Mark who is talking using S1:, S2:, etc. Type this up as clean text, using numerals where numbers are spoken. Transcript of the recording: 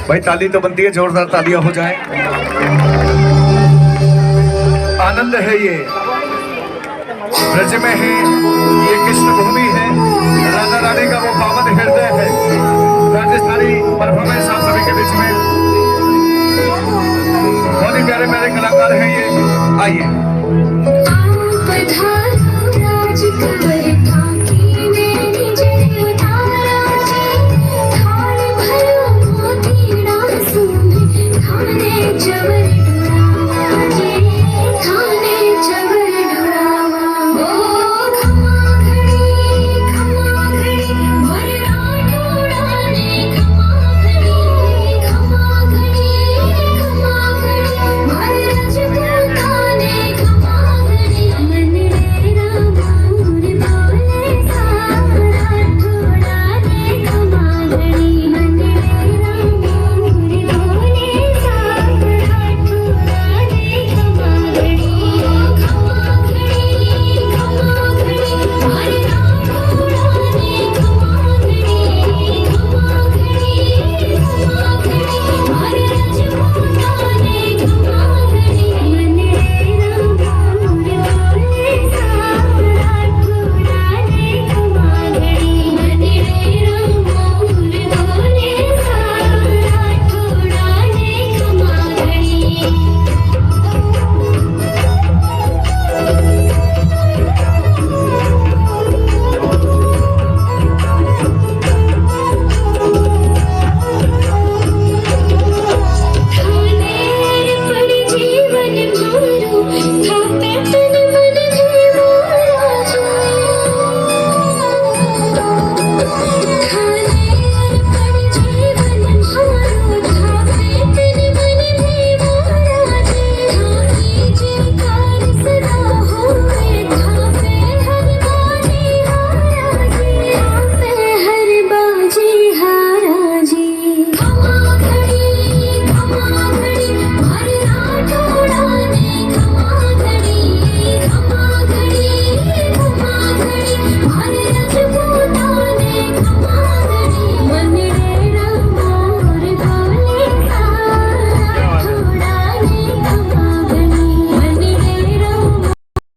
S1: भाई ताली तो बनती है, जोरदार तालियां हो जाए। आनंद है ये, ब्रज में है ये, कृष्ण भूमि है, राधा रानी का वो पावन हृदय है। राजस्थानी परफॉर्मेंस आप सभी के बीच में बहुत ही प्यारे प्यारे कलाकार हैं ये। आइए